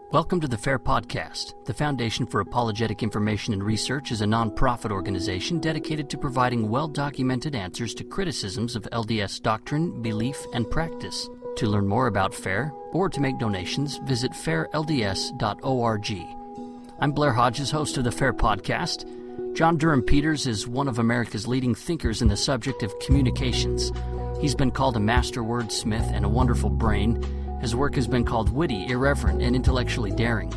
Welcome to the FAIR Podcast. The Foundation for Apologetic Information and Research is a nonprofit organization dedicated to providing well-documented answers to criticisms of LDS doctrine, belief, and practice. To learn more about FAIR or to make donations, visit fairlds.org. I'm Blair Hodges, host of the FAIR Podcast. John Durham Peters is one of America's leading thinkers in the subject of communications. He's been called a master wordsmith and a wonderful brain. His work has been called witty, irreverent, and intellectually daring.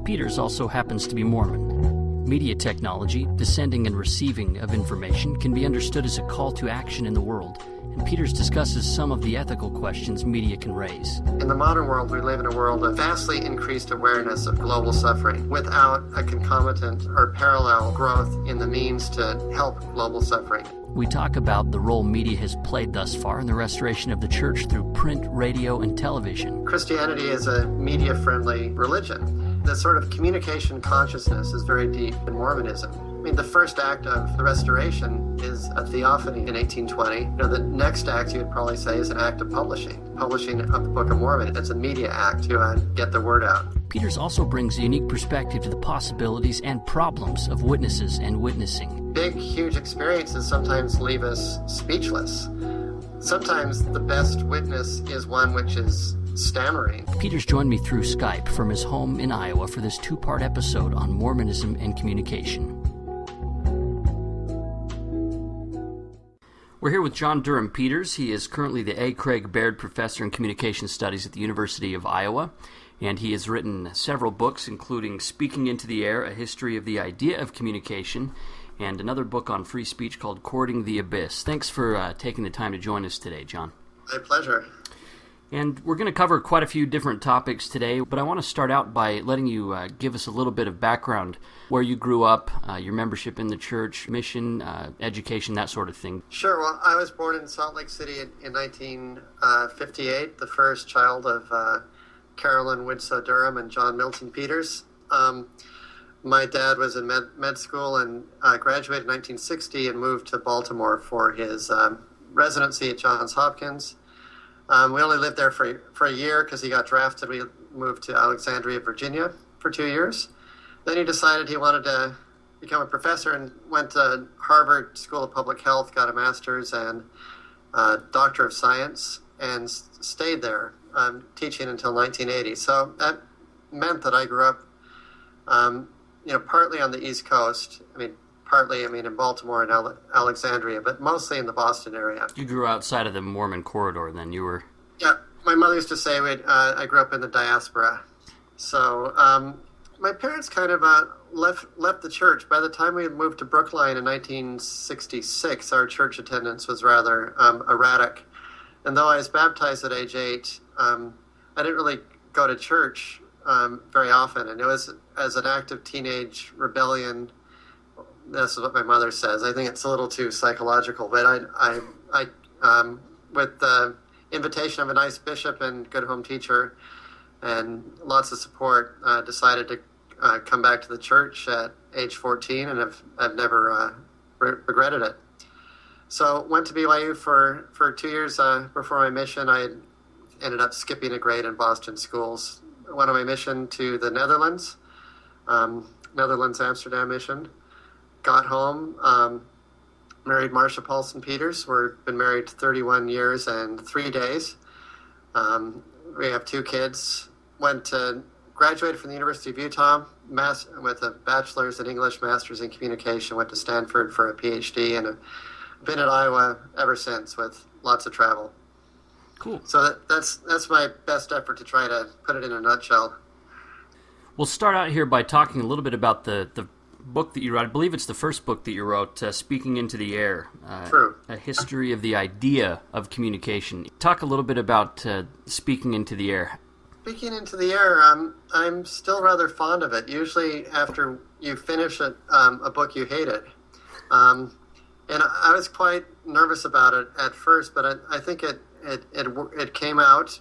Peters also happens to be Mormon. Media technology, the sending and receiving of information, can be understood as a call to action in the world, and Peters discusses some of the ethical questions media can raise. In the modern world, we live in a world of vastly increased awareness of global suffering without a concomitant or parallel growth in the means to help global suffering. We talk about the role media has played thus far in the restoration of the church through print, radio, and television. Christianity is a media-friendly religion. The sort of communication consciousness is very deep in Mormonism. I mean, the first act of the restoration is a theophany in 1820. The next act, you would probably say, is an act of publishing of the Book of Mormon. It's a media act to get the word out. Peters also brings a unique perspective to the possibilities and problems of witnesses and witnessing. Big, huge experiences sometimes leave us speechless. Sometimes the best witness is one which is stammering. Peters joined me through Skype from his home in Iowa for this two-part episode on Mormonism and Communication. We're here with John Durham Peters. He is currently the A. Craig Baird Professor in Communication Studies at the University of Iowa, and he has written several books, including Speaking into the Air, A History of the Idea of Communication, and another book on free speech called Courting the Abyss. Thanks for taking the time to join us today, John. My pleasure. And we're going to cover quite a few different topics today, but I want to start out by letting you give us a little bit of background, where you grew up, your membership in the church, mission, education, that sort of thing. Sure. Well, I was born in Salt Lake City in 1958, the first child of Carolyn Widsoe Durham and John Milton Peters. My dad was in med school and graduated in 1960 and moved to Baltimore for his residency at Johns Hopkins. We only lived there for a year because he got drafted. We moved to Alexandria, Virginia for 2 years. Then he decided he wanted to become a professor and went to Harvard School of Public Health, got a master's and Doctor of Science, and stayed there teaching until 1980. So that meant that I grew up, partly on the East Coast. Partly in Baltimore and Alexandria, but mostly in the Boston area. You grew outside of the Mormon corridor then, you were... Yeah, my mother used to say I grew up in the diaspora. So my parents kind of left the church. By the time we moved to Brookline in 1966, our church attendance was rather erratic. And though I was baptized at age 8, I didn't really go to church very often. And it was as an act of teenage rebellion. This is what my mother says. I think it's a little too psychological, but I with the invitation of a nice bishop and good home teacher and lots of support, decided to come back to the church at age 14, and I've never regretted it. So went to BYU for 2 years before my mission. I ended up skipping a grade in Boston schools. Went on my mission to the Netherlands, Amsterdam mission. Got home, married Marcia Paulson Peters. We've been married 31 years and 3 days. We have 2 kids. Graduated from the University of Utah with a bachelor's in English, master's in communication. Went to Stanford for a PhD, and have been at Iowa ever since with lots of travel. Cool. So that's my best effort to try to put it in a nutshell. We'll start out here by talking a little bit about the book that you wrote. I believe it's the first book that you wrote, Speaking into the Air. True. A History of the Idea of Communication. Talk a little bit about Speaking into the Air. Speaking into the air, I'm still rather fond of it. Usually after you finish a book, you hate it. And I was quite nervous about it at first, but I think it came out.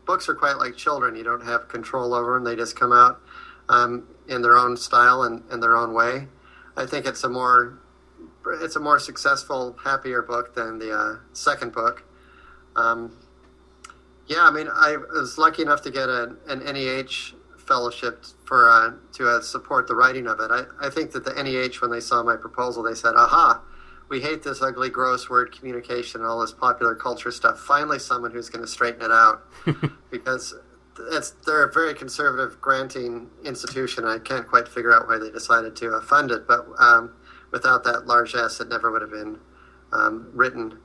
Books are quite like children. You don't have control over them. They just come out in their own style and in their own way. I think it's a more successful, happier book than the second book. I was lucky enough to get an NEH fellowship for to support the writing of it. I think that the NEH, when they saw my proposal, they said, "Aha, we hate this ugly, gross word communication and all this popular culture stuff. Finally, someone who's going to straighten it out," because they're a very conservative granting institution. I can't quite figure out why they decided to fund it, but without that large S, it never would have been written.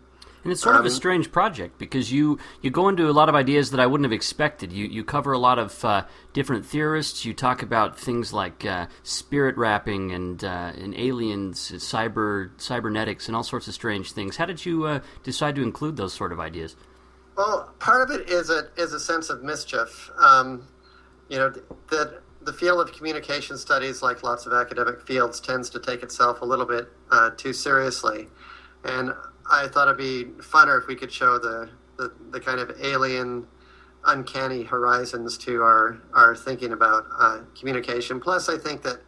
And it's sort of a strange project because you go into a lot of ideas that I wouldn't have expected. You cover a lot of different theorists. You talk about things like spirit rapping and aliens, cybernetics, and all sorts of strange things. How did you decide to include those sort of ideas? Well, part of it is a sense of mischief. That the field of communication studies, like lots of academic fields, tends to take itself a little bit too seriously. And I thought it'd be funner if we could show the kind of alien, uncanny horizons to our thinking about communication. Plus, I think that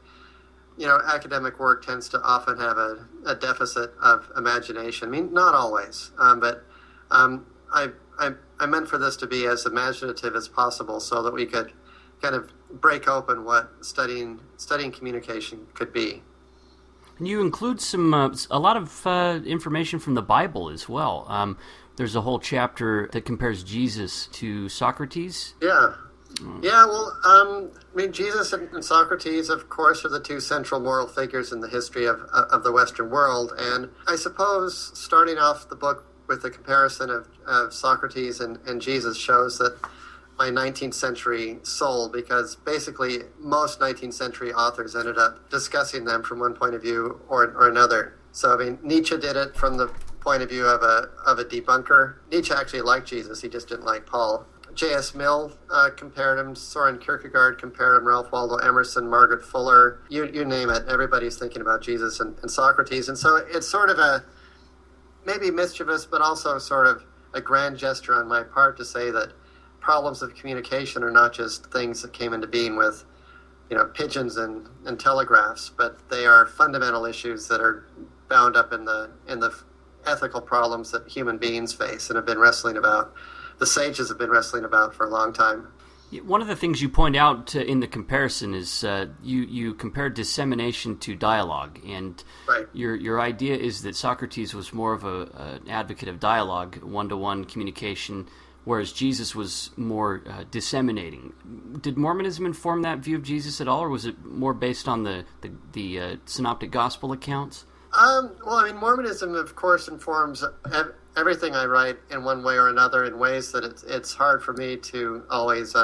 academic work tends to often have a deficit of imagination. I mean, not always, but I meant for this to be as imaginative as possible, so that we could kind of break open what studying communication could be. And you include a lot of information from the Bible as well. There's a whole chapter that compares Jesus to Socrates. Yeah. Yeah, well, Jesus and Socrates, of course, are the two central moral figures in the history of the Western world. And I suppose starting off the book with a comparison of Socrates and Jesus shows that my 19th century soul, because basically most 19th century authors ended up discussing them from one point of view or another. So, Nietzsche did it from the point of view of a debunker. Nietzsche actually liked Jesus, he just didn't like Paul. J.S. Mill compared him, Soren Kierkegaard compared him, Ralph Waldo Emerson, Margaret Fuller, you name it. Everybody's thinking about Jesus and Socrates. And so it's sort of a maybe mischievous, but also sort of a grand gesture on my part to say that problems of communication are not just things that came into being with, pigeons and telegraphs, but they are fundamental issues that are bound up in the ethical problems that human beings face and have been wrestling about. The sages have been wrestling about for a long time. One of the things you point out in the comparison is you compare dissemination to dialogue, and right. Your idea is that Socrates was more of an advocate of dialogue, one-to-one communication, whereas Jesus was more disseminating. Did Mormonism inform that view of Jesus at all, or was it more based on the synoptic gospel accounts? Mormonism, of course, informs everything I write in one way or another in ways that it's hard for me to always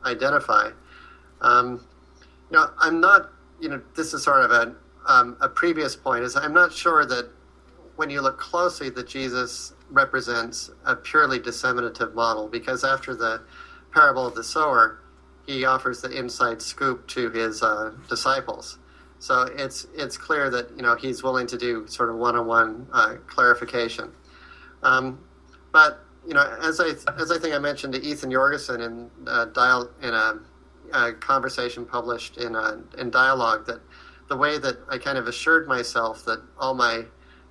identify. I'm not, this is sort of a previous point, is I'm not sure that when you look closely that Jesus represents a purely disseminative model, because after the parable of the sower, he offers the inside scoop to his disciples. So it's clear that he's willing to do sort of one-on-one clarification. But as I think I mentioned to Ethan Jorgensen in a conversation published in Dialogue, that the way that I kind of assured myself that all my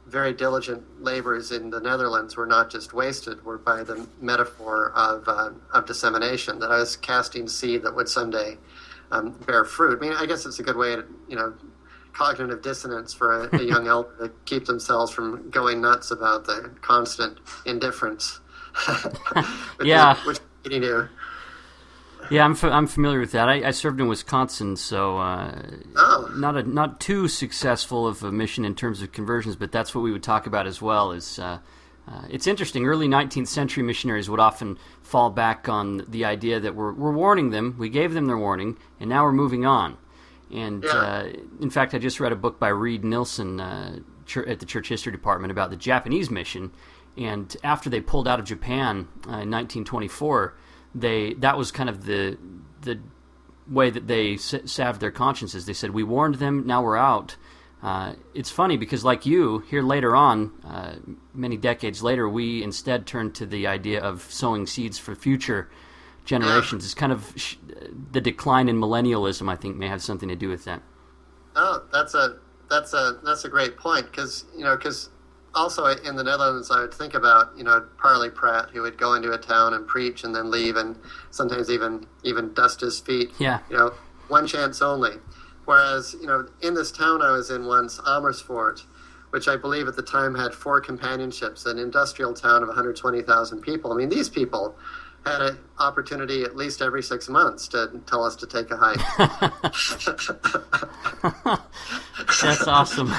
very diligent labors in the Netherlands were not just wasted, were by the metaphor of dissemination, that I was casting seed that would someday bear fruit. I guess it's a good way to, cognitive dissonance for a young elder to keep themselves from going nuts about the constant indifference. Which you do. Yeah, I'm familiar with that. I served in Wisconsin, so not too successful of a mission in terms of conversions, but that's what we would talk about as well. It's interesting. Early 19th century missionaries would often fall back on the idea that we're warning them, we gave them their warning, and now we're moving on. And in fact, I just read a book by Reed Nilsson at the Church History Department about the Japanese mission, and after they pulled out of Japan in 1924, that was kind of the way that they salved their consciences. They said, we warned them, now we're out. It's funny because, like you, here later on, many decades later, we instead turned to the idea of sowing seeds for future generations. It's kind of the decline in millennialism, I think, may have something to do with that. Oh, that's a great point, because also in the Netherlands, I would think about, Parley Pratt, who would go into a town and preach and then leave, and sometimes even dust his feet. Yeah. One chance only. Whereas, in this town I was in once, Amersfoort, which I believe at the time had 4 companionships, an industrial town of 120,000 people. I mean, these people had an opportunity at least every 6 months to tell us to take a hike. That's awesome.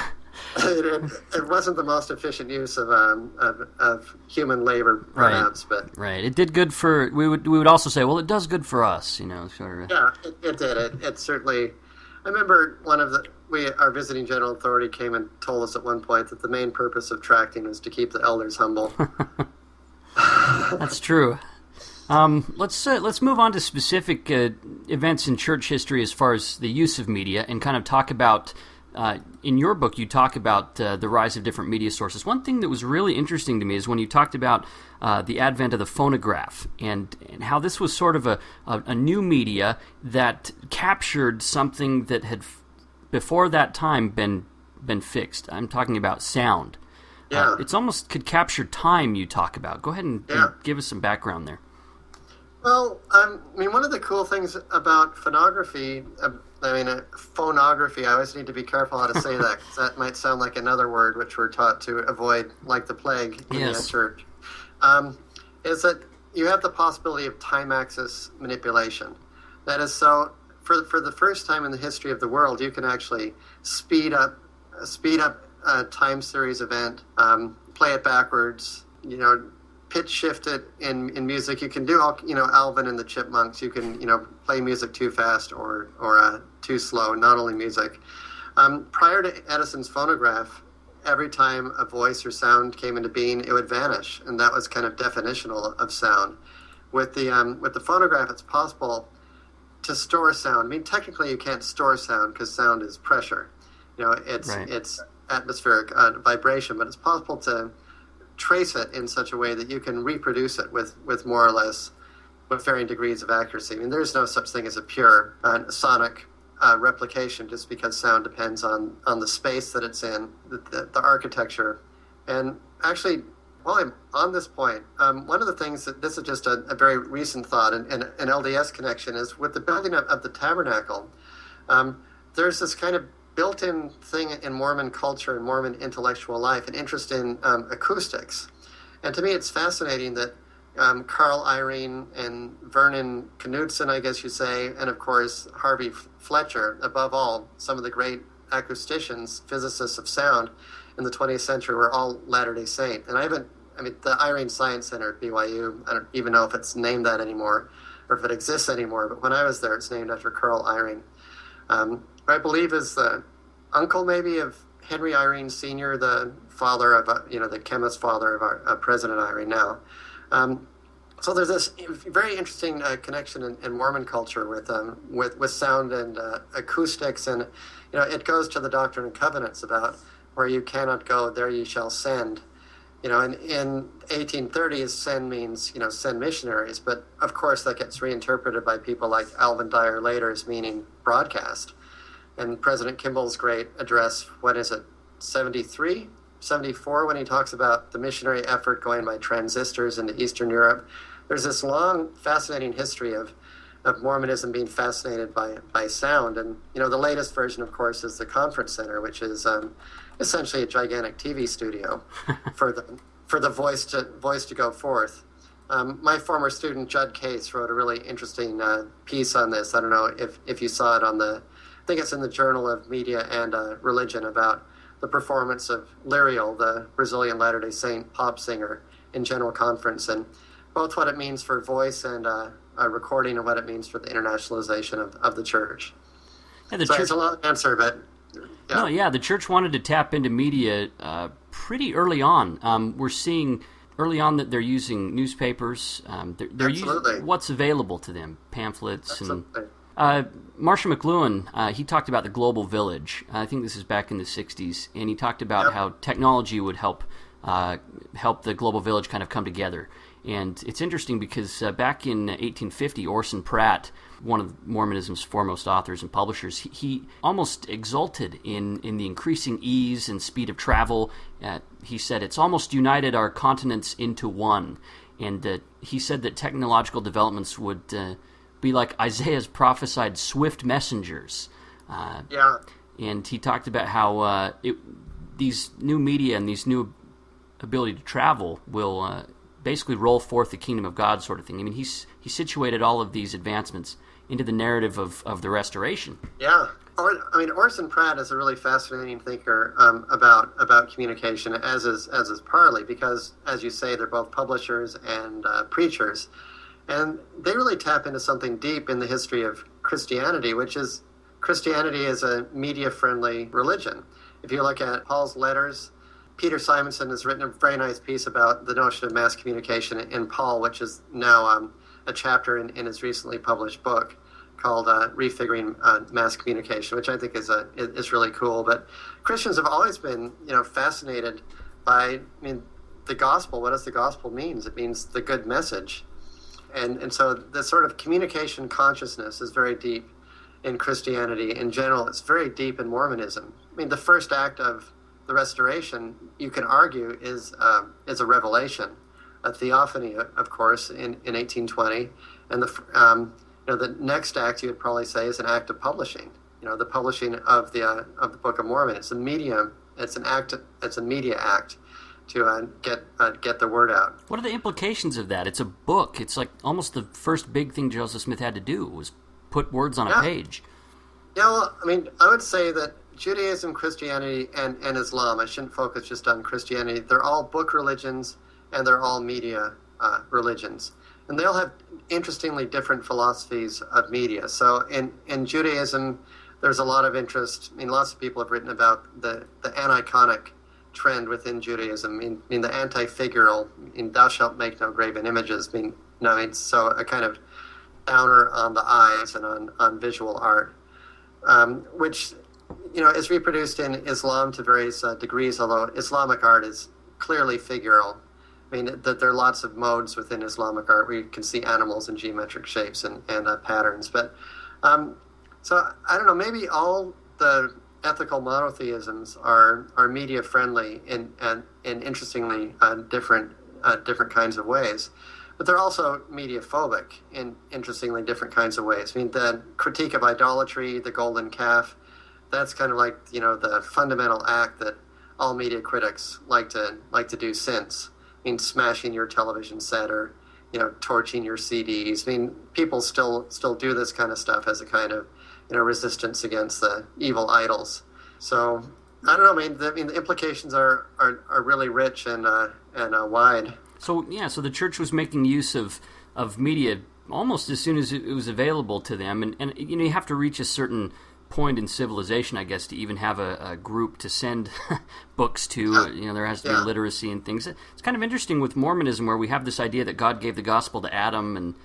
It wasn't the most efficient use of human labor, perhaps, right. but right. It did good for. We would also say, well, it does good for us, sort of. Yeah, it did. It certainly. I remember our visiting general authority came and told us at one point that the main purpose of tracting was to keep the elders humble. That's true. Let's move on to specific events in church history as far as the use of media, and kind of talk about. In your book, you talk about the rise of different media sources. One thing that was really interesting to me is when you talked about the advent of the phonograph and how this was sort of a new media that captured something that had before that time been fixed. I'm talking about sound. Yeah. It's almost could capture time. You talk about. Go ahead and give us some background there. Well, one of the cool things about phonography. Phonography, I always need to be careful how to say that, because that might sound like another word which we're taught to avoid like the plague in the church, is that you have the possibility of time axis manipulation. That is, so for the first time in the history of the world, you can actually speed up a time series event, play it backwards, pitch shift it in music. You can do all, Alvin and the Chipmunks. You can, play music too fast or too slow, not only music. Prior to Edison's phonograph, every time a voice or sound came into being, it would vanish, and that was kind of definitional of sound. With the phonograph, it's possible to store sound. I mean, technically you can't store sound because sound is pressure. It's atmospheric vibration, but it's possible to trace it in such a way that you can reproduce it with more or less with varying degrees of accuracy. I mean, there's no such thing as a pure sonic replication, just because sound depends on the space that it's in, the architecture. And actually, while I'm on this point, one of the things that this is just a very recent thought, and an LDS connection, is with the building of the tabernacle, there's this kind of built-in thing in Mormon culture and Mormon intellectual life, an interest in acoustics. And to me, it's fascinating that Carl Eyring and Vernon Knudsen, I guess you say, and of course Harvey Fletcher, above all, some of the great acousticians, physicists of sound in the 20th century, were all Latter-day Saint. And the Eyring Science Center at BYU, I don't even know if it's named that anymore or if it exists anymore, but when I was there, it's named after Carl Eyring. I believe is the uncle maybe of Henry Eyring Sr., the father of, the chemist father of our President Eyring now. So there's this very interesting connection in Mormon culture with sound and acoustics, and it goes to the Doctrine and Covenants about where you cannot go, there you shall send. And in 1830s, send means send missionaries, but of course that gets reinterpreted by people like Alvin Dyer later as meaning broadcast. And President Kimball's great address, 73, 74, when he talks about the missionary effort going by transistors into Eastern Europe. There's this long, fascinating history of Mormonism being fascinated by sound. And, the latest version, of course, is the Conference Center, which is essentially a gigantic TV studio for the voice to go forth. My former student, Judd Case, wrote a really interesting piece on this. I don't know if you saw it I think it's in the Journal of Media and Religion, about the performance of Lyriel, the Brazilian Latter-day Saint pop singer, in General Conference, and both what it means for voice and a recording and what it means for the internationalization of the church. Yeah, it's a long answer, but... Yeah. No, yeah, the church wanted to tap into media pretty early on. We're seeing early on that they're using newspapers. They're using what's available to them, pamphlets. Absolutely. And Marshall McLuhan, he talked about the global village. I think this is back in the 60s, and he talked about how technology would help the global village kind of come together. And it's interesting because back in 1850, Orson Pratt, one of Mormonism's foremost authors and publishers, he almost exulted in the increasing ease and speed of travel. He said, it's almost united our continents into one. And he said that technological developments would be like Isaiah's prophesied swift messengers. And he talked about how these new media and these new ability to travel will basically roll forth the kingdom of God sort of thing. I mean, he situated all of these advancements into the narrative of the restoration. Yeah. Orson Pratt is a really fascinating thinker about communication, as is Parley, because, as you say, they're both publishers and preachers. And they really tap into something deep in the history of Christianity, which is Christianity is a media-friendly religion. If you look at Paul's letters, Peter Simonson has written a very nice piece about the notion of mass communication in Paul, which is now a chapter in his recently published book called Refiguring Mass Communication, which I think is really cool. But Christians have always been, fascinated by, the gospel. What does the gospel mean? It means the good message. And so the sort of communication consciousness is very deep in Christianity in general. It's very deep in Mormonism. The first act of the restoration, you can argue, is a revelation, a theophany, of course, in 1820, and the next act you would probably say is an act of publishing. The publishing of the Book of Mormon. It's a medium. It's an act. It's a media act to get the word out. What are the implications of that? It's a book. It's like almost the first big thing Joseph Smith had to do was put words on a page. Yeah, well, I would say that Judaism, Christianity, and Islam, I shouldn't focus just on Christianity, they're all book religions and they're all media religions. And they all have interestingly different philosophies of media. So in Judaism, there's a lot of interest. Lots of people have written about the aniconic trend within Judaism. The anti-figural, thou shalt make no graven images. So a kind of downer on the eyes and on visual art, which is reproduced in Islam to various degrees, although Islamic art is clearly figural. That there are lots of modes within Islamic art where you can see animals in geometric shapes and patterns. But so I don't know, maybe all the ethical monotheisms are media friendly in interestingly different kinds of ways. But they're also media phobic in interestingly different kinds of ways. The critique of idolatry, the golden calf, that's kind of like the fundamental act that all media critics like to do since. Smashing your television set or torching your CDs. People still do this kind of stuff as a kind of resistance against the evil idols. So I don't know. The implications are really rich and wide. So the church was making use of media almost as soon as it was available to them, and you have to reach a certain point in civilization, I guess, to even have a group to send books to. There has to be literacy and things. It's kind of interesting with Mormonism, where we have this idea that God gave the gospel to Adam, and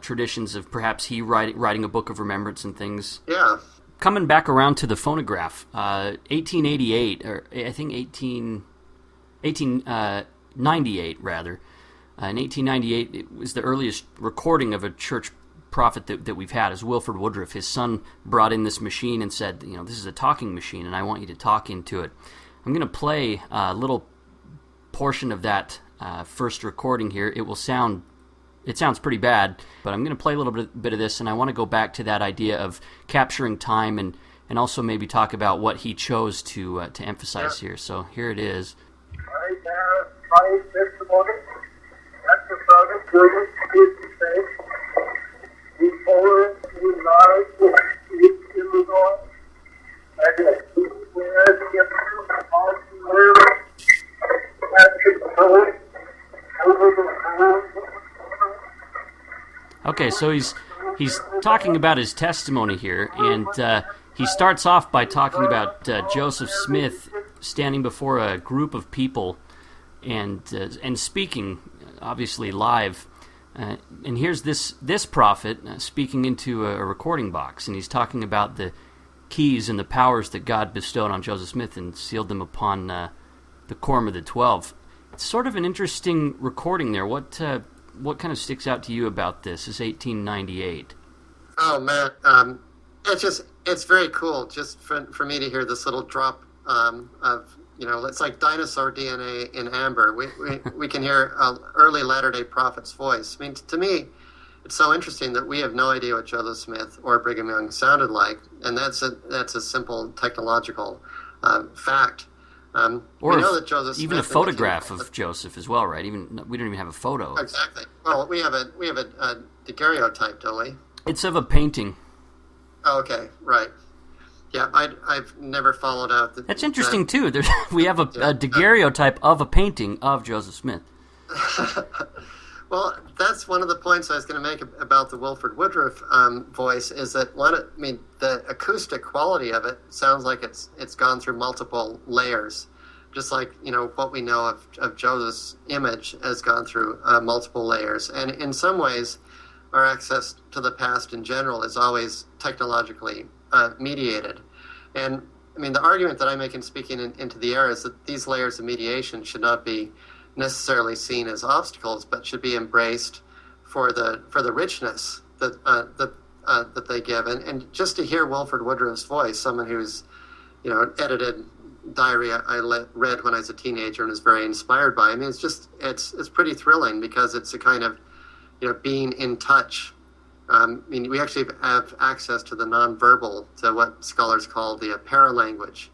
traditions of perhaps he writing a book of remembrance and things. Yeah. Coming back around to the phonograph, 1888, or I think 1898 rather. In 1898, it was the earliest recording of a church prophet that we've had, is Wilford Woodruff. His son brought in this machine and said, this is a talking machine, and I want you to talk into it. I'm going to play a little portion of that first recording here. It sounds pretty bad, but I'm going to play a little bit of this, and I want to go back to that idea of capturing time and also maybe talk about what he chose to emphasize here. So here it is. Right now, 26th morning, that's the program, Durham Peters. Before we rise, in the Lord, and where the heart Okay, so he's talking about his testimony here, and he starts off by talking about Joseph Smith standing before a group of people and speaking, obviously live. And here's this prophet speaking into a recording box, and he's talking about the keys and the powers that God bestowed on Joseph Smith and sealed them upon the Quorum of the 12. It's sort of an interesting recording there. What what kind of sticks out to you about this? This 1898. Oh man, it's very cool just for me to hear this little drop of, it's like dinosaur DNA in amber. We can hear early Latter-day Prophet's voice. I mean, to me, it's so interesting that we have no idea what Joseph Smith or Brigham Young sounded like, and that's a simple technological fact. Or we know that Joseph even Smith a photograph of Joseph as well, right? We don't even have a photo. Exactly. Well, we have a daguerreotype, don't we? It's of a painting. Oh, okay, right. Yeah, I've never followed out. That's interesting too. We have a daguerreotype of a painting of Joseph Smith. Well, that's one of the points I was going to make about the Wilford Woodruff voice. Is that the acoustic quality of it sounds like it's gone through multiple layers, just like what we know of Joseph's image has gone through multiple layers, and in some ways, our access to the past in general is always technologically mediated. And I mean, the argument that I make in speaking into the air is that these layers of mediation should not be necessarily seen as obstacles, but should be embraced for the richness that they give. And just to hear Wilford Woodruff's voice, someone who's edited diary I read when I was a teenager and was very inspired by. I mean, it's pretty thrilling because it's a kind of being in touch. I mean, we actually have access to the nonverbal, to what scholars call the paralanguage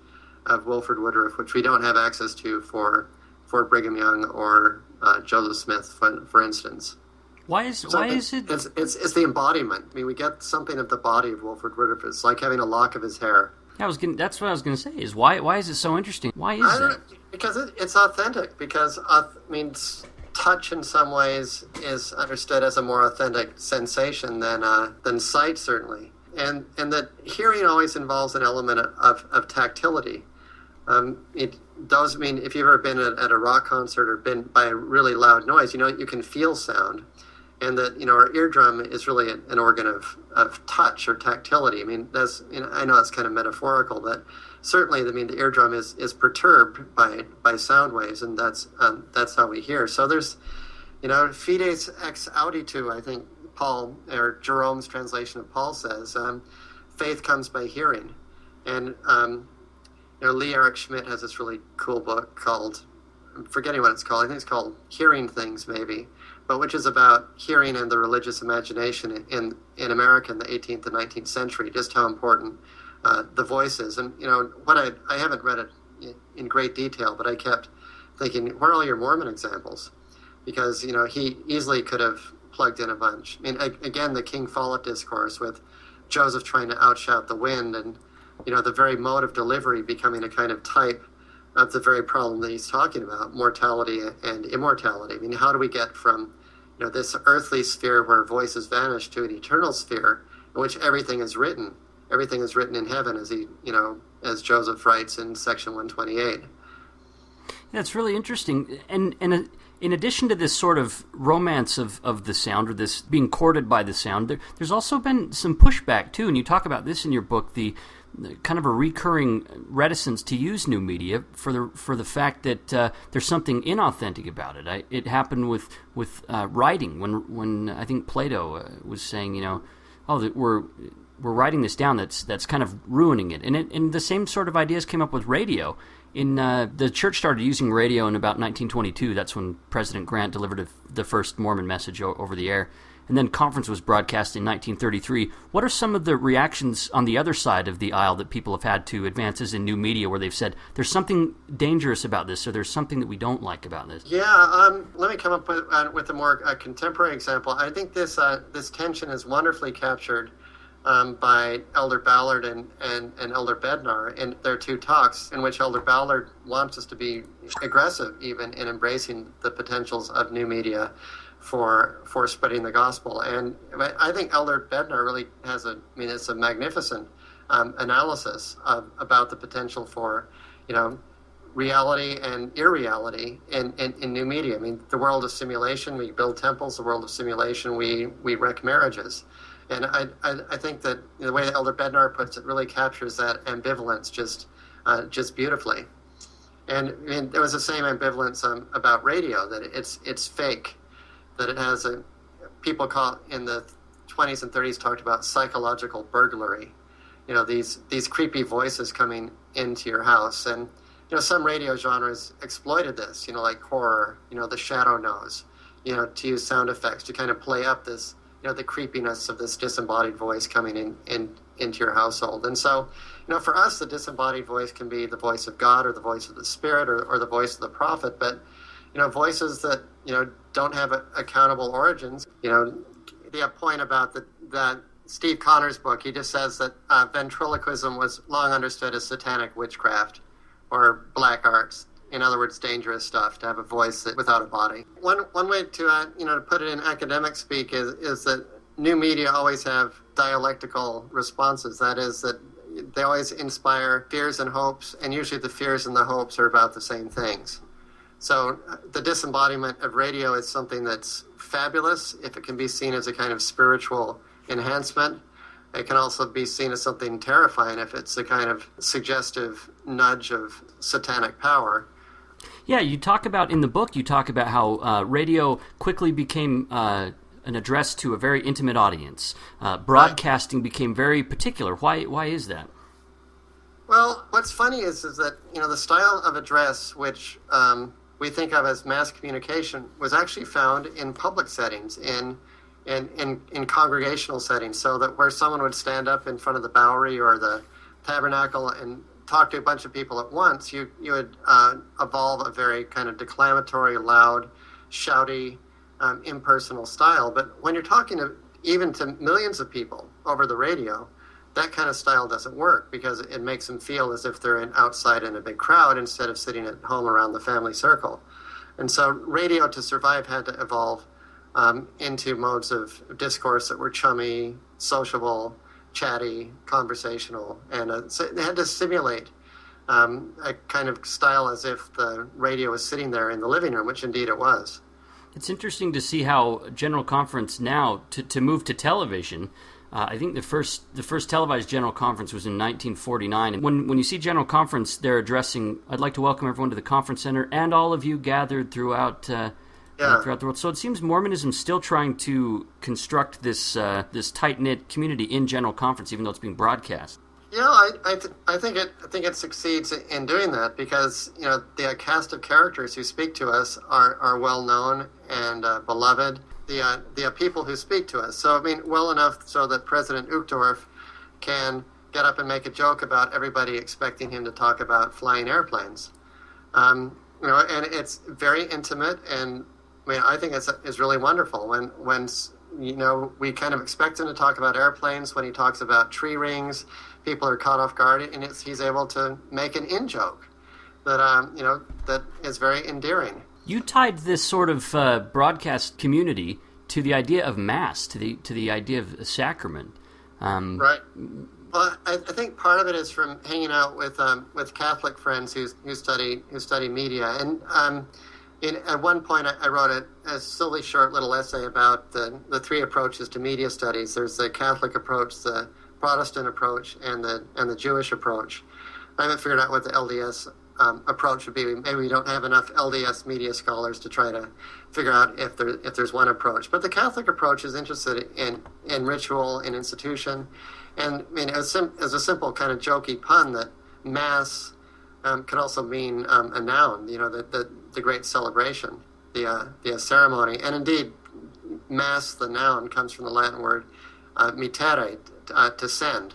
of Wilford Woodruff, which we don't have access to for Brigham Young or Joseph Smith, for instance. Why is it? It's the embodiment. I mean, we get something of the body of Wilford Woodruff. It's like having a lock of his hair. That's what I was going to say. Is why is it so interesting? Why is that? Because it's authentic. Because touch in some ways is understood as a more authentic sensation than sight, certainly, and that hearing always involves an element of tactility. It does mean if you've ever been at a rock concert or been by a really loud noise, you can feel sound, and that our eardrum is really an organ of touch or tactility. I mean, I know it's kind of metaphorical, but certainly, I mean, the eardrum is perturbed by sound waves, and that's how we hear. So there's, fides ex auditu, I think Paul, or Jerome's translation of Paul says, faith comes by hearing. And, Lee Eric Schmidt has this really cool book called, I'm forgetting what it's called, I think it's called Hearing Things, maybe, but which is about hearing and the religious imagination in America in the 18th and 19th century, just how important the voices. And what I haven't read it in great detail, but I kept thinking, where are all your Mormon examples? Because he easily could have plugged in a bunch. I mean, again, the King Follett discourse with Joseph trying to outshout the wind, and the very mode of delivery becoming a kind of type of the very problem that he's talking about, mortality and immortality. I mean, how do we get from this earthly sphere where voices vanish to an eternal sphere in which everything is written? Everything is written in heaven, as Joseph writes in section 128. That's really interesting. And in addition to this sort of romance of the sound, or this being courted by the sound, there's also been some pushback too. And you talk about this in your book, the kind of a recurring reticence to use new media for the fact that there's something inauthentic about it. It happened with writing when I think Plato was saying, that we're writing this down that's kind of ruining it. And the same sort of ideas came up with radio. The church started using radio in about 1922. That's when President Grant delivered the first Mormon message over the air. And then conference was broadcast in 1933. What are some of the reactions on the other side of the aisle that people have had to advances in new media where they've said, there's something dangerous about this, or there's something that we don't like about this? Yeah, let me come up with a more contemporary example. I think this tension is wonderfully captured by Elder Ballard and Elder Bednar in their two talks, in which Elder Ballard wants us to be aggressive even in embracing the potentials of new media for spreading the gospel. And I think Elder Bednar really has it's a magnificent analysis about the potential for, reality and irreality in new media. I mean, the world of simulation, we build temples. The world of simulation, we wreck marriages. And I think that the way that Elder Bednar puts it really captures that ambivalence just beautifully. And there was the same ambivalence about radio, that it's fake. that it has people call in the 20s and 30s talked about psychological burglary. These creepy voices coming into your house. And, some radio genres exploited this, like horror, the shadow knows, to use sound effects to kind of play up this, the creepiness of this disembodied voice coming into your household. And so, for us, the disembodied voice can be the voice of God or the voice of the Spirit or the voice of the prophet, but, voices that, don't have accountable origins. The point about that Steve Connor's book, he just says that ventriloquism was long understood as satanic witchcraft or black arts. In other words, dangerous stuff, to have a voice without a body. One way to to put it in academic speak is that new media always have dialectical responses. That is, that they always inspire fears and hopes, and usually the fears and the hopes are about the same things. So the disembodiment of radio is something that's fabulous if it can be seen as a kind of spiritual enhancement. It can also be seen as something terrifying if it's a kind of suggestive nudge of satanic power. Yeah, in the book, you talk about how radio quickly became an address to a very intimate audience. Broadcasting became very particular. Why is that? Well, what's funny is that, the style of address, which we think of as mass communication, was actually found in public settings, in congregational settings, so that where someone would stand up in front of the Bowery or the Tabernacle and talk to a bunch of people at once, you would evolve a very kind of declamatory, loud, shouty, impersonal style. But when you're talking even to millions of people over the radio, that kind of style doesn't work, because it makes them feel as if they're outside in a big crowd instead of sitting at home around the family circle. And so radio, to survive, had to evolve into modes of discourse that were chummy, sociable, chatty, conversational, and so they had to simulate a kind of style as if the radio was sitting there in the living room, which indeed it was. It's interesting to see how General Conference now, to move to television, I think the first televised General Conference was in 1949. And when you see General Conference, they're addressing, I'd like to welcome everyone to the conference center and all of you gathered throughout the world. So it seems Mormonism is still trying to construct this tight-knit community in General Conference, even though it's being broadcast. Yeah, I think it succeeds in doing that, because the cast of characters who speak to us are well known and beloved. The people who speak to us. So well enough so that President Uchtdorf can get up and make a joke about everybody expecting him to talk about flying airplanes. And it's very intimate, and I think it's really wonderful when we kind of expect him to talk about airplanes. When he talks about tree rings, people are caught off guard, and he's able to make an in-joke that is very endearing. You tied this sort of broadcast community to the idea of Mass, to the idea of a sacrament. Right. Well, I think part of it is from hanging out with Catholic friends who study media, and at one point I wrote a silly short little essay about the three approaches to media studies. There's the Catholic approach, the Protestant approach, and the Jewish approach. I haven't figured out what the LDS approach would be. Maybe we don't have enough LDS media scholars to try to figure out if there's one approach. But the Catholic approach is interested in ritual and institution, and as a simple kind of jokey pun, that Mass can also mean a noun. The great celebration, the ceremony, and indeed, Mass, the noun, comes from the Latin word mittere, to send.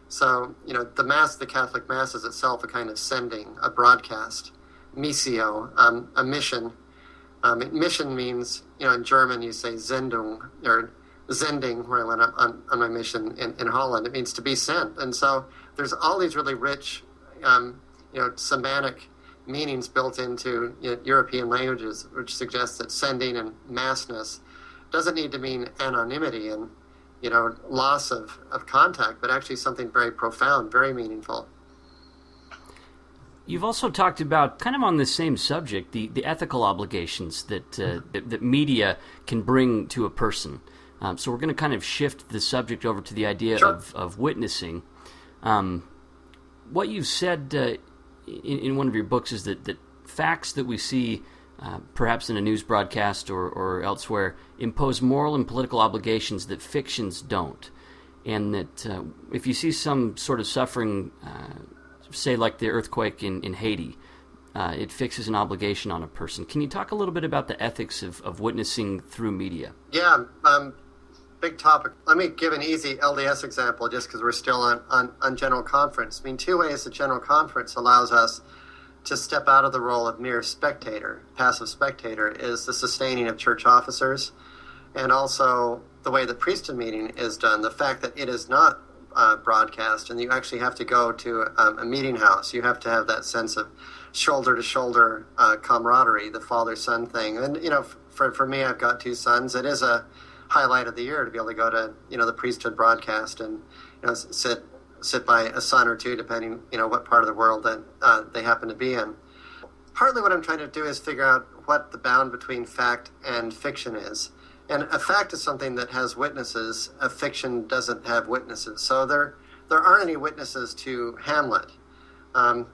So, the Mass, the Catholic Mass, is itself a kind of sending, a broadcast, missio, a mission. Mission means, in German you say Sendung, or Sending, where I went on my mission in Holland. It means to be sent. And so there's all these really rich, semantic meanings built into European languages, which suggests that sending and massness doesn't need to mean anonymity and loss of contact, but actually something very profound, very meaningful. You've also talked about, kind of on the same subject, the ethical obligations that media can bring to a person. So we're going to kind of shift the subject over to the idea Sure. of witnessing. What you've said in one of your books is that facts that we see perhaps in a news broadcast or elsewhere, impose moral and political obligations that fictions don't. And that if you see some sort of suffering, say like the earthquake in Haiti, it fixes an obligation on a person. Can you talk a little bit about the ethics of witnessing through media? Yeah, big topic. Let me give an easy LDS example just because we're still on General Conference. I mean, two ways the General Conference allows us to step out of the role of mere spectator, passive spectator, is the sustaining of church officers, and also the way the priesthood meeting is done, the fact that it is not broadcast, and you actually have to go to a meeting house. You have to have that sense of shoulder-to-shoulder camaraderie, the father-son thing. And, for me, I've got two sons. It is a highlight of the year to be able to go to, the priesthood broadcast and, sit by a son or two, depending, what part of the world that they happen to be in. Partly what I'm trying to do is figure out what the bound between fact and fiction is. And a fact is something that has witnesses. A fiction doesn't have witnesses. So there aren't any witnesses to Hamlet. There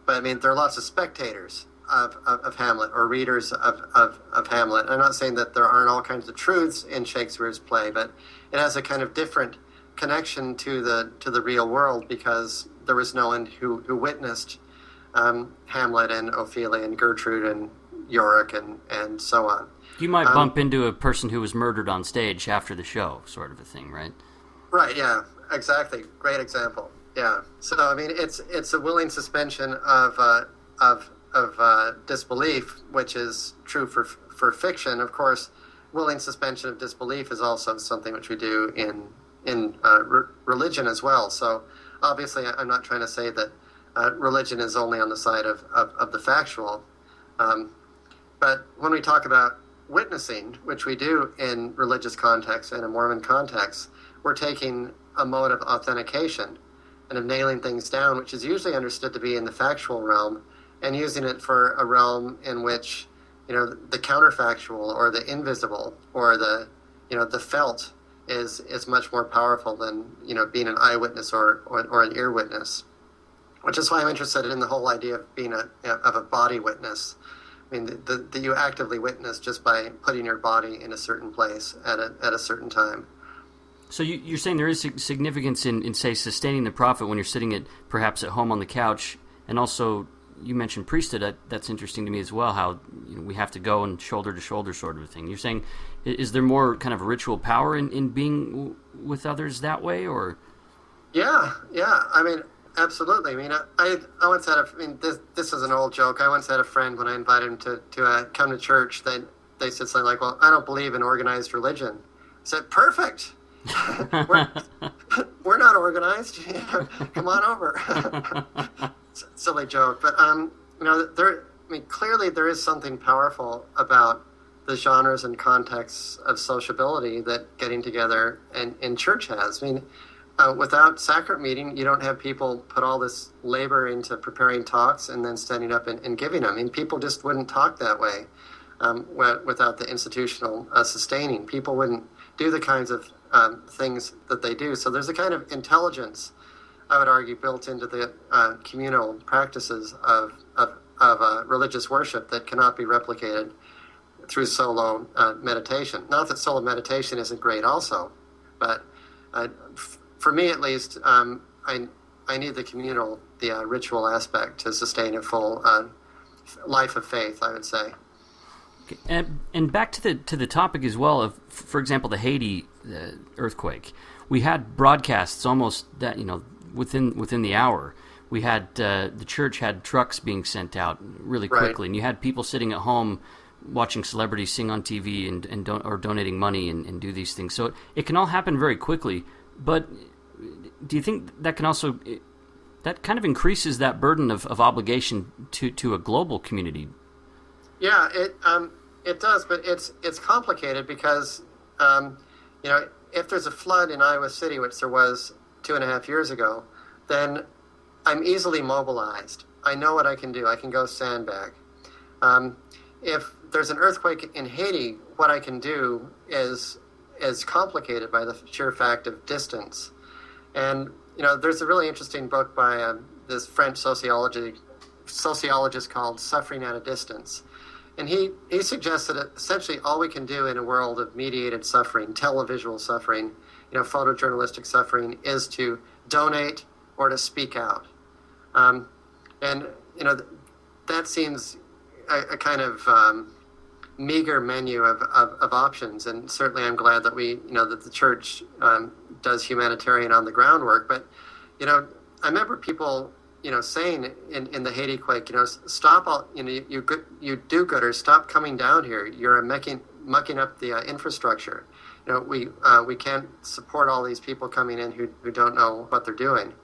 are lots of spectators of Hamlet or readers of Hamlet. I'm not saying that there aren't all kinds of truths in Shakespeare's play, but it has a kind of different connection to the real world because there was no one who witnessed Hamlet and Ophelia and Gertrude and Yorick and so on. You might bump into a person who was murdered on stage after the show, sort of a thing, right? Right, yeah, exactly. Great example. Yeah. So, I mean, it's a willing suspension of disbelief, which is true for fiction. Of course, willing suspension of disbelief is also something which we do in religion as well. So, obviously, I'm not trying to say that religion is only on the side of the factual. But when we talk about witnessing, which we do in religious context and in Mormon context, we're taking a mode of authentication and of nailing things down, which is usually understood to be in the factual realm, and using it for a realm in which, the counterfactual or the invisible or the felt is much more powerful than, being an eyewitness or an ear witness, which is why I'm interested in the whole idea of being a body witness. I mean, that you actively witness just by putting your body in a certain place at a certain time. So you're saying there is significance in, say, sustaining the prophet when you're sitting perhaps at home on the couch, and also you mentioned priesthood. That's interesting to me as well, how we have to go and shoulder to shoulder sort of a thing. You're saying, is there more kind of ritual power in being with others that way, or? Yeah. I mean, absolutely. I mean, I once had this is an old joke. I once had a friend when I invited him to come to church. They said something like, "Well, I don't believe in organized religion." I said, "Perfect. we're not organized. Come on over." Silly joke, but clearly there is something powerful about the genres and contexts of sociability that getting together in church has. I mean, without sacrament meeting, you don't have people put all this labor into preparing talks and then standing up and giving them. I mean, people just wouldn't talk that way without the institutional sustaining. People wouldn't do the kinds of things that they do. So there's a kind of intelligence, I would argue, built into the communal practices of religious worship that cannot be replicated through solo meditation. Not that solo meditation isn't great also, but for me at least, I need the communal, the ritual aspect to sustain a full life of faith, I would say. And back to the topic as well of, for example, the Haiti earthquake. We had broadcasts almost that within the hour. We had the church had trucks being sent out really quickly, right. And you had people sitting at home watching celebrities sing on TV or donating money and do these things. So it can all happen very quickly. But do you think that can also that kind of increases that burden of obligation to a global community? Yeah, it does, but it's complicated because if there's a flood in Iowa City, which there was 2.5 years ago, then I'm easily mobilized. I know what I can do. I can go sandbag. If there's an earthquake in Haiti, what I can do is complicated by the sheer fact of distance. And there's a really interesting book by this French sociologist sociologist called Suffering at a Distance. And he suggests that essentially all we can do in a world of mediated suffering, televisual suffering, photojournalistic suffering, is to donate or to speak out. And that seems a kind of meager menu of options. And certainly I'm glad that that the church does humanitarian on the ground work. But, I remember people, saying in the Haiti quake, stop all, you do-gooders, stop coming down here. You're mucking up the infrastructure. We can't support all these people coming in who don't know what they're doing.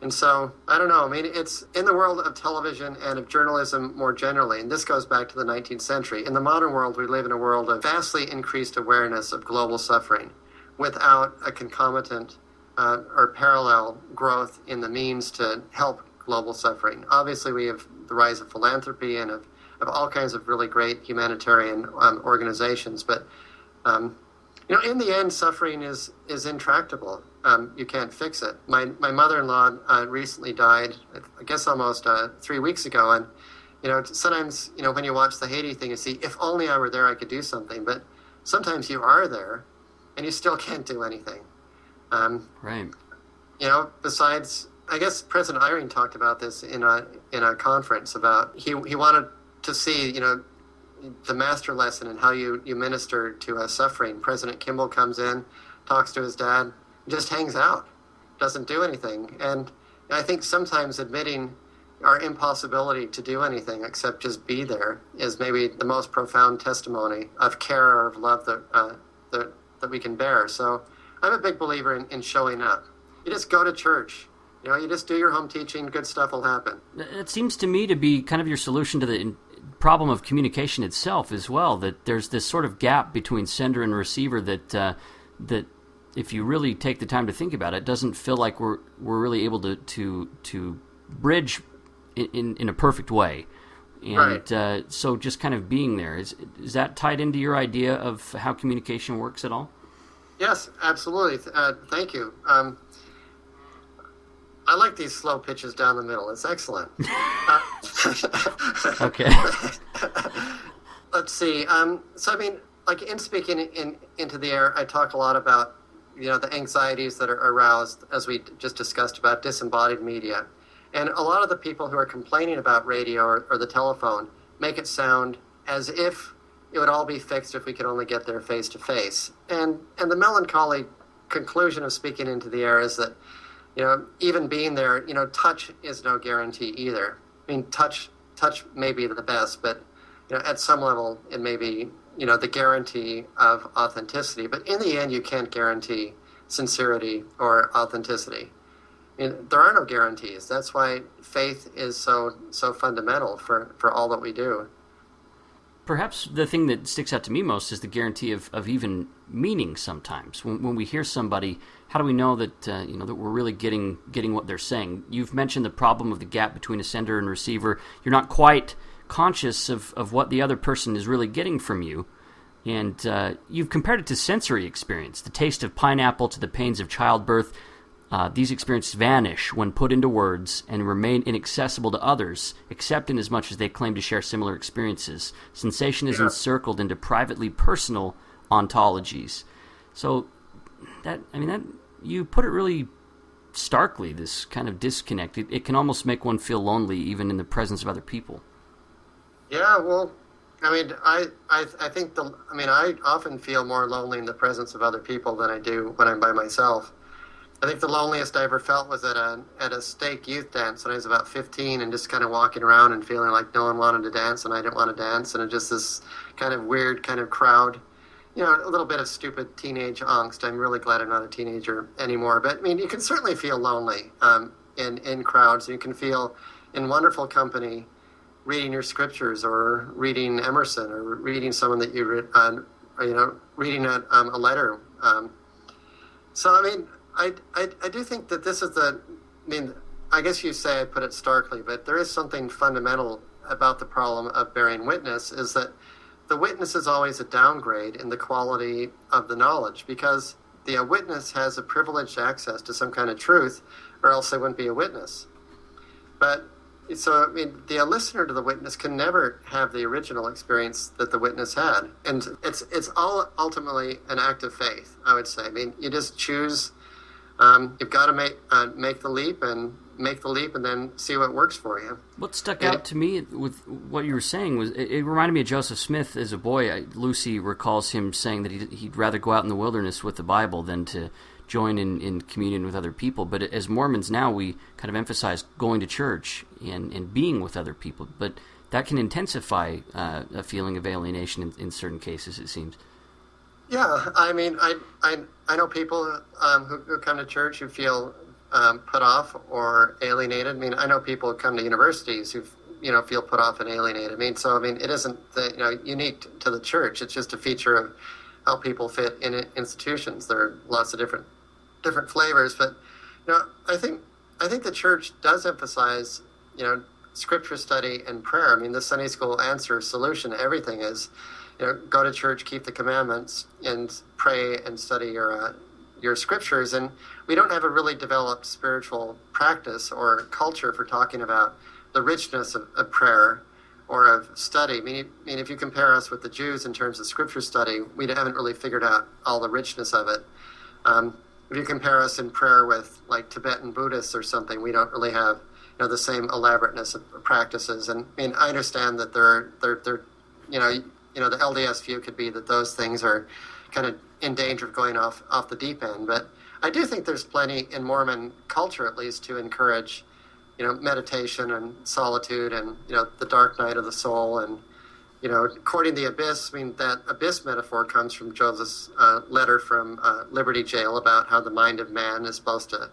And so, I don't know, it's in the world of television and of journalism more generally, and this goes back to the 19th century. In the modern world, we live in a world of vastly increased awareness of global suffering without a concomitant or parallel growth in the means to help global suffering. Obviously, we have the rise of philanthropy and of all kinds of really great humanitarian organizations, but in the end, suffering is intractable. You can't fix it. My mother-in-law recently died, I guess almost 3 weeks ago, and sometimes when you watch the Haiti thing, you see, if only I were there, I could do something. But sometimes you are there, and you still can't do anything. Right. Besides, I guess President Eyring talked about this in a conference about he wanted to see the master lesson in how you minister to suffering. President Kimball comes in, talks to his dad, just hangs out, doesn't do anything. And I think sometimes admitting our impossibility to do anything except just be there is maybe the most profound testimony of care or of love that we can bear. So I'm a big believer in showing up. You just go to church. You just do your home teaching, good stuff will happen. It seems to me to be kind of your solution to the problem of communication itself as well, that there's this sort of gap between sender and receiver that if you really take the time to think about it, doesn't feel like we're really able to bridge in a perfect way. And right. So just kind of being there, is that tied into your idea of how communication works at all? Yes, absolutely. Thank you. I like these slow pitches down the middle. It's excellent. Okay. Let's see. So, in speaking into the air, I talk a lot about, the anxieties that are aroused, as we just discussed, about disembodied media. And a lot of the people who are complaining about radio or the telephone make it sound as if it would all be fixed if we could only get there face to face. And the melancholy conclusion of speaking into the air is that, even being there, touch is no guarantee either. Touch may be the best, but, at some level it may be, the guarantee of authenticity. But in the end, you can't guarantee sincerity or authenticity. There are no guarantees. That's why faith is so fundamental for all that we do. Perhaps the thing that sticks out to me most is the guarantee of even meaning sometimes. When we hear somebody, how do we know that that we're really getting what they're saying? You've mentioned the problem of the gap between a sender and receiver. You're not quite conscious of what the other person is really getting from you. And you've compared it to sensory experience, the taste of pineapple to the pains of childbirth. These experiences vanish when put into words and remain inaccessible to others, except in as much as they claim to share similar experiences. Sensation is encircled into privately personal ontologies. So that you put it really starkly, this kind of disconnect. It can almost make one feel lonely even in the presence of other people. Yeah, well, I think I often feel more lonely in the presence of other people than I do when I'm by myself. I think the loneliest I ever felt was at a stake youth dance when I was about 15 and just kind of walking around and feeling like no one wanted to dance and I didn't want to dance, and just this kind of weird kind of crowd, a little bit of stupid teenage angst. I'm really glad I'm not a teenager anymore. But you can certainly feel lonely in crowds. You can feel in wonderful company reading your scriptures or reading Emerson or reading someone that you read, reading a letter. I do think that this is I guess you say I put it starkly, but there is something fundamental about the problem of bearing witness, is that the witness is always a downgrade in the quality of the knowledge, because the witness has a privileged access to some kind of truth, or else they wouldn't be a witness. But So, I mean, the listener to the witness can never have the original experience that the witness had. And it's all ultimately an act of faith, I would say. I mean, you just choose, you've got to make the leap and then see what works for you. What stuck out to me with what you were saying was, it reminded me of Joseph Smith as a boy. Lucy recalls him saying that he'd rather go out in the wilderness with the Bible than to join in communion with other people. But as Mormons now, we kind of emphasize going to church and being with other people. But that can intensify a feeling of alienation in certain cases, it seems. Yeah, I mean, I know people who come to church who feel put off or alienated. I mean, I know people who come to universities who feel put off and alienated. I mean, so it isn't unique to the church. It's just a feature of how people fit in institutions. There are lots of different flavors, but I think the church does emphasize scripture study and prayer. I mean, the Sunday school answer solution to everything is go to church, keep the commandments, and pray and study your scriptures. And we don't have a really developed spiritual practice or culture for talking about the richness of prayer or of study. I mean, if you compare us with the Jews in terms of scripture study, we haven't really figured out all the richness of it. If you compare us in prayer with like Tibetan Buddhists or something, we don't really have the same elaborateness of practices. And I mean, I understand that they're the LDS view could be that those things are kind of in danger of going off the deep end. But I do think there's plenty in Mormon culture, at least, to encourage meditation and solitude and the dark night of the soul and courting the abyss. I mean, that abyss metaphor comes from Joseph's letter from Liberty Jail about how the mind of man is supposed to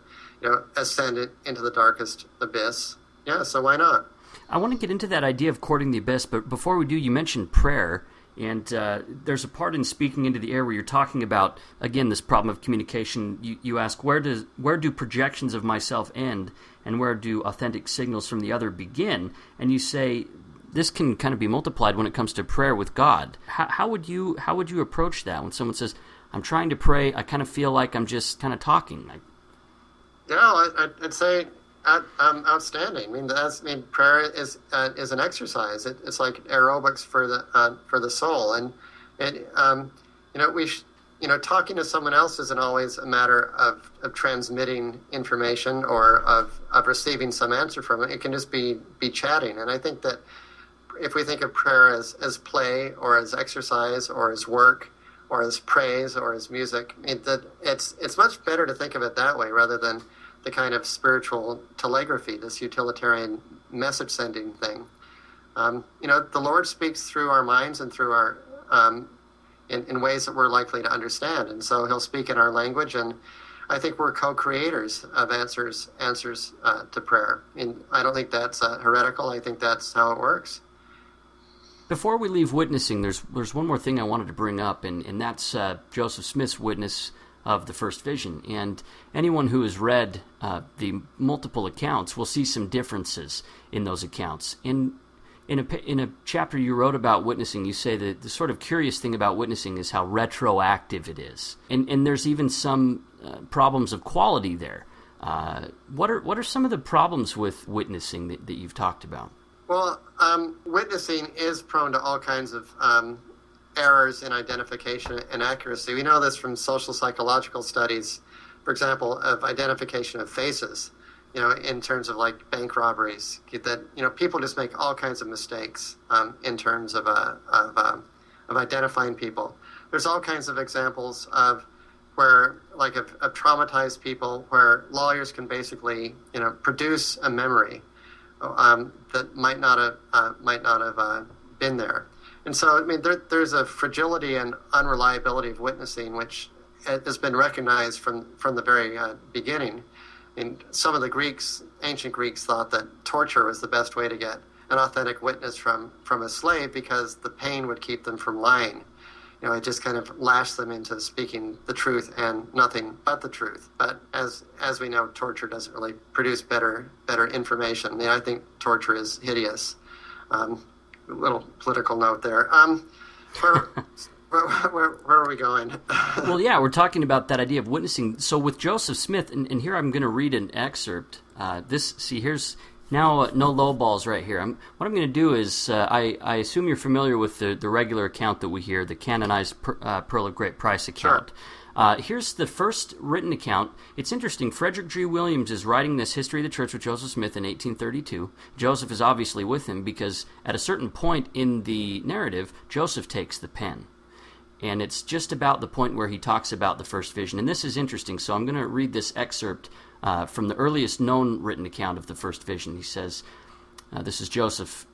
ascend into the darkest abyss. Yeah, so why not? I want to get into that idea of courting the abyss, but before we do, you mentioned prayer, and there's a part in Speaking into the Air where you're talking about, again, this problem of communication. You ask, where do projections of myself end, and where do authentic signals from the other begin? And you say this can kind of be multiplied when it comes to prayer with God. How would you approach that when someone says, I'm trying to pray, I kind of feel like I'm just kind of talking? Yeah, I'd say outstanding. I mean, prayer is an exercise. It's like aerobics for the soul, and talking to someone else isn't always a matter of transmitting information or of receiving some answer from it. It can just be chatting, and I think that if we think of prayer as play or as exercise or as work or as praise or as music, it's much better to think of it that way rather than the kind of spiritual telegraphy, this utilitarian message-sending thing. The Lord speaks through our minds and through our in ways that we're likely to understand, and so He'll speak in our language. And I think we're co-creators of answers to prayer. I don't think that's heretical. I think that's how it works. Before we leave witnessing, there's one more thing I wanted to bring up, and that's Joseph Smith's witness of the first vision. And anyone who has read the multiple accounts will see some differences in those accounts. In a chapter you wrote about witnessing, you say that the sort of curious thing about witnessing is how retroactive it is. And there's even some problems of quality there. What are some of the problems with witnessing that you've talked about? Well, witnessing is prone to all kinds of errors in identification and accuracy. We know this from social psychological studies, for example, of identification of faces, in terms of like bank robberies, that, people just make all kinds of mistakes in terms of identifying people. There's all kinds of examples of where, like, of traumatized people where lawyers can basically, produce a memory that might not have been there. And so, there's a fragility and unreliability of witnessing, which has been recognized from the very beginning. Some of the ancient Greeks thought that torture was the best way to get an authentic witness from a slave, because the pain would keep them from lying. It just kind of lashed them into speaking the truth and nothing but the truth. But as we know, torture doesn't really produce better information. I think torture is hideous. Little political note there. Where are we going? Well, yeah, we're talking about that idea of witnessing. So with Joseph Smith, and here I'm going to read an excerpt. Here's Now, no low balls right here. What I'm going to do is, I assume you're familiar with the regular account that we hear, the canonized Pearl of Great Price account. Sure. Here's the first written account. It's interesting. Frederick G. Williams is writing this History of the Church with Joseph Smith in 1832. Joseph is obviously with him because at a certain point in the narrative, Joseph takes the pen. And it's just about the point where he talks about the first vision. And this is interesting, so I'm going to read this excerpt from the earliest known written account of the first vision. He says, this is Joseph,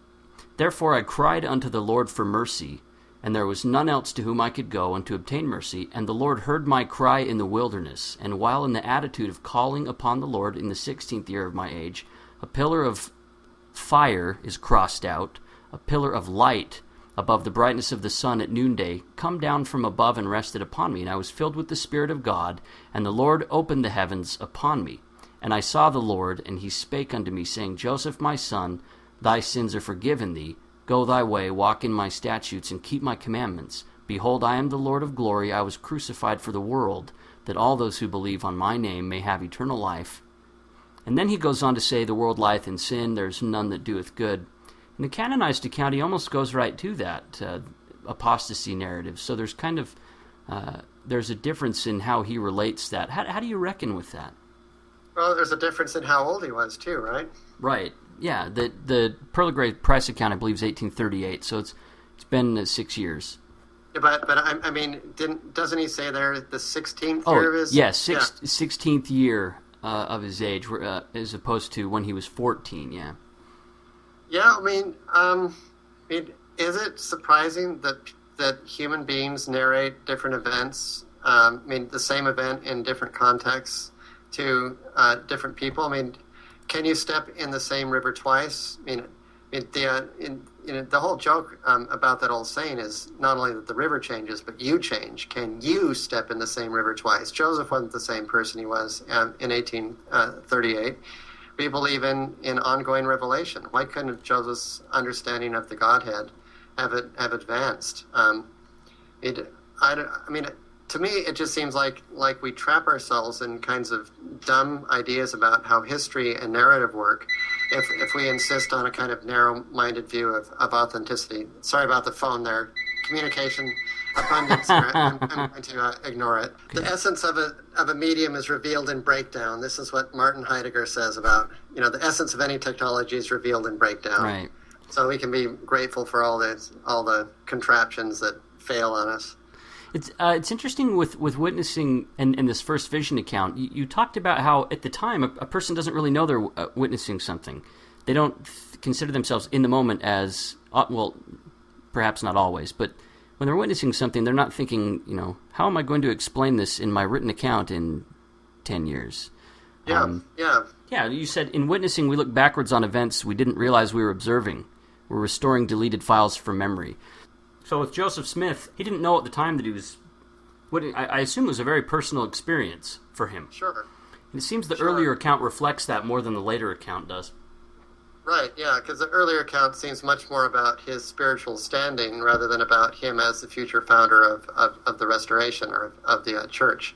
"Therefore I cried unto the Lord for mercy, and there was none else to whom I could go and to obtain mercy. And the Lord heard my cry in the wilderness. And while in the attitude of calling upon the Lord in the 16th year of my age, a pillar of fire is crossed out, a pillar of light above the brightness of the sun at noonday, come down from above and rested upon me. And I was filled with the Spirit of God, and the Lord opened the heavens upon me. And I saw the Lord, and he spake unto me, saying, Joseph, my son, thy sins are forgiven thee. Go thy way, walk in my statutes, and keep my commandments. Behold, I am the Lord of glory. I was crucified for the world, that all those who believe on my name may have eternal life. And then he goes on to say, the world lieth in sin, there is none that doeth good. In the canonized account, he almost goes right to that apostasy narrative. So there's kind of there's a difference in how he relates that. How do you reckon with that? Well, there's a difference in how old he was too, right? Right. Yeah. The Pearl of Great Price account, I believe, is 1838. So it's been 6 years. Yeah, but I mean, doesn't he say there the 16th year of his? Yes, 16th year of his age, as opposed to when he was 14. Yeah. Yeah, I mean, is it surprising that human beings narrate different events? I mean, the same event in different contexts to different people. I mean, can you step in the same river twice? I mean, the whole joke about that old saying is not only that the river changes, but you change. Can you step in the same river twice? Joseph wasn't the same person he was in 1838. We believe in ongoing revelation. Why couldn't Joseph's understanding of the Godhead have advanced? I mean, to me, it just seems like we trap ourselves in kinds of dumb ideas about how history and narrative work if we insist on a kind of narrow-minded view of authenticity. Sorry about the phone there. Communication abundance. I'm going to ignore it. The essence of a medium is revealed in breakdown. This is what Martin Heidegger says about, the essence of any technology is revealed in breakdown. Right. So we can be grateful for all the contraptions that fail on us. It's interesting with witnessing and this first vision account. You talked about how at the time a person doesn't really know they're witnessing something. They don't consider themselves in the moment as well. Perhaps not always, but when they're witnessing something, they're not thinking, how am I going to explain this in my written account in 10 years? Yeah. Yeah, you said in witnessing we look backwards on events we didn't realize we were observing. We're restoring deleted files from memory. So with Joseph Smith, he didn't know at the time that he was... I assume it was a very personal experience for him. Sure. And it seems the earlier account reflects that more than the later account does. Right, yeah, because the earlier account seems much more about his spiritual standing rather than about him as the future founder of the Restoration or of the church.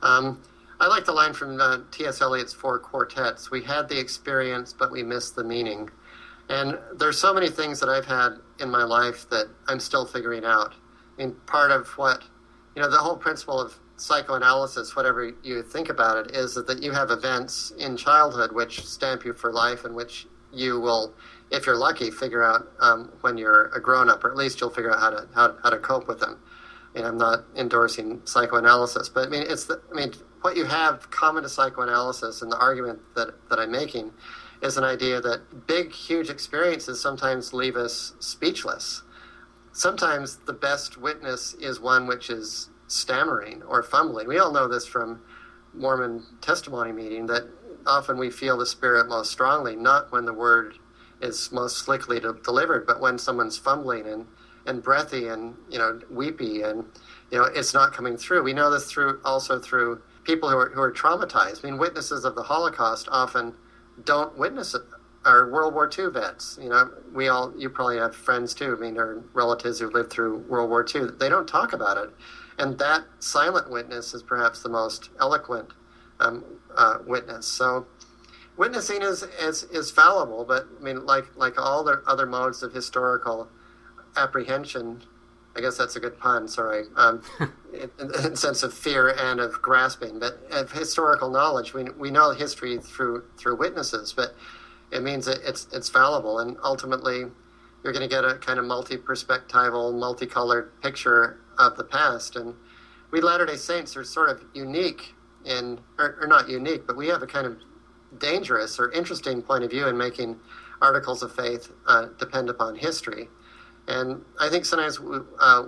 I like the line from T.S. Eliot's Four Quartets. We had the experience, but we missed the meaning. And there's so many things that I've had in my life that I'm still figuring out. I mean, part of what, the whole principle of psychoanalysis, whatever you think about it, is that you have events in childhood which stamp you for life and which you will, if you're lucky, figure out when you're a grown-up, or at least you'll figure out how to cope with them. I'm not endorsing psychoanalysis, but what you have common to psychoanalysis and the argument that I'm making is an idea that big, huge experiences sometimes leave us speechless. Sometimes the best witness is one which is stammering or fumbling. We all know this from Mormon testimony meeting, that often we feel the Spirit most strongly, not when the word is most slickly delivered, but when someone's fumbling and breathy and weepy and it's not coming through. We know this also through people who are traumatized. I mean, witnesses of the Holocaust often don't witness it. Or World War II vets. You probably have friends too. Or relatives who lived through World War II. They don't talk about it, and that silent witness is perhaps the most eloquent witness. So, witnessing is fallible, but I mean, like all the other modes of historical apprehension, I guess that's a good pun. Sorry, in sense of fear and of grasping, but of historical knowledge, we know history through witnesses, but it means that it's fallible, and ultimately, you're going to get a kind of multi-perspectival, multicolored picture of the past. And we Latter-day Saints are sort of unique or not unique, but we have a kind of dangerous or interesting point of view in making articles of faith depend upon history. And I think sometimes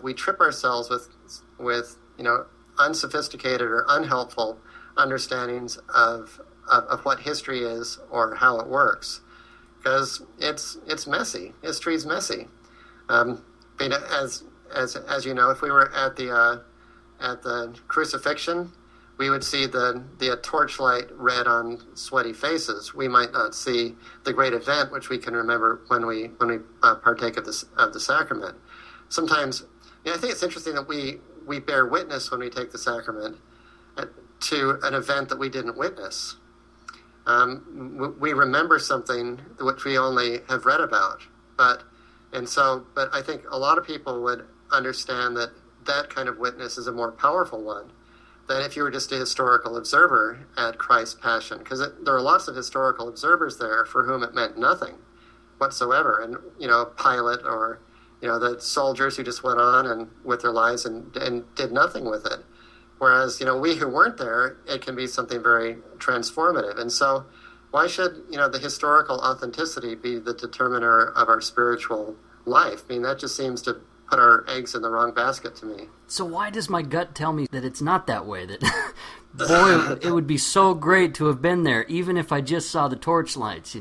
we trip ourselves with unsophisticated or unhelpful understandings of what history is or how it works, because it's messy. History's messy. As you know, if we were at the crucifixion, we would see the torchlight red on sweaty faces. We might not see the great event, which we can remember when we partake of the sacrament. Sometimes, I think it's interesting that we bear witness when we take the sacrament to an event that we didn't witness. We remember something which we only have read about, but I think a lot of people would understand that kind of witness is a more powerful one than if you were just a historical observer at Christ's Passion, because there are lots of historical observers there for whom it meant nothing whatsoever, and Pilate or the soldiers who just went on and with their lives and did nothing with it. Whereas we who weren't there, it can be something very transformative. And so, why should the historical authenticity be the determiner of our spiritual life? I mean, that just seems to put our eggs in the wrong basket to me. So why does my gut tell me that it's not that way? That, boy, it would be so great to have been there, even if I just saw the torchlights.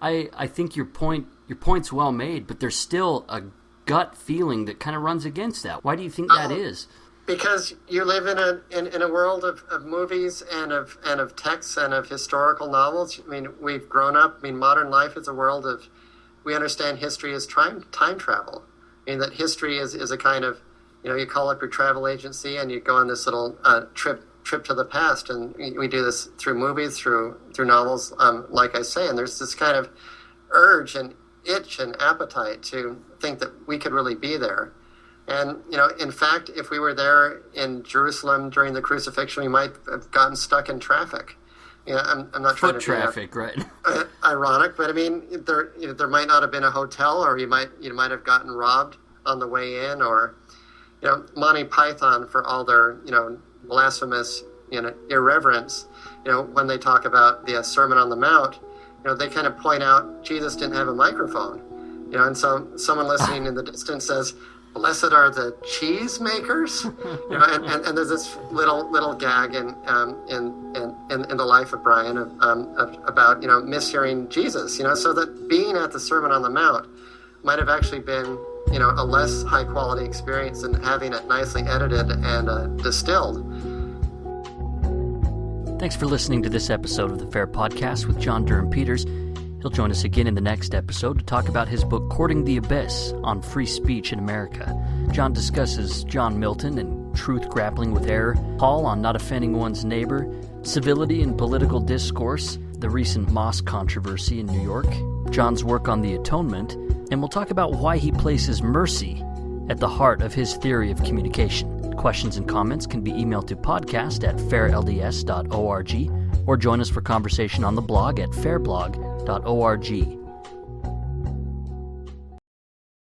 I think your point's well made, but there's still a gut feeling that kind of runs against that. Why do you think that is? Because you live in a world of movies and of texts and of historical novels. I mean, we've grown up. I mean, modern life is a world of. We understand history as time travel. I mean, that history is a kind of, you call up your travel agency and you go on this little trip to the past, and we do this through movies, through novels, like I say, and there's this kind of urge and itch and appetite to think that we could really be there. And, in fact, if we were there in Jerusalem during the crucifixion, we might have gotten stuck in traffic. I'm not trying to be traffic, right? Ironic, but I mean, there might not have been a hotel, or you might have gotten robbed on the way in, or Monty Python, for all their blasphemous irreverence. When they talk about the Sermon on the Mount, they kind of point out Jesus didn't have a microphone. And so someone listening in the distance says, "Blessed are the cheese makers," and there's this little gag in the life of Brian about mishearing Jesus, so that being at the Sermon on the Mount might have actually been a less high quality experience than having it nicely edited and distilled. Thanks for listening to this episode of the Fair Podcast with John Durham Peters. He'll join us again in the next episode to talk about his book, Courting the Abyss, on free speech in America. John discusses John Milton and truth grappling with error, Paul on not offending one's neighbor, civility in political discourse, the recent mosque controversy in New York, John's work on the atonement, and we'll talk about why he places mercy at the heart of his theory of communication. Questions and comments can be emailed to podcast@fairlds.org or join us for conversation on the blog at fairblog.org.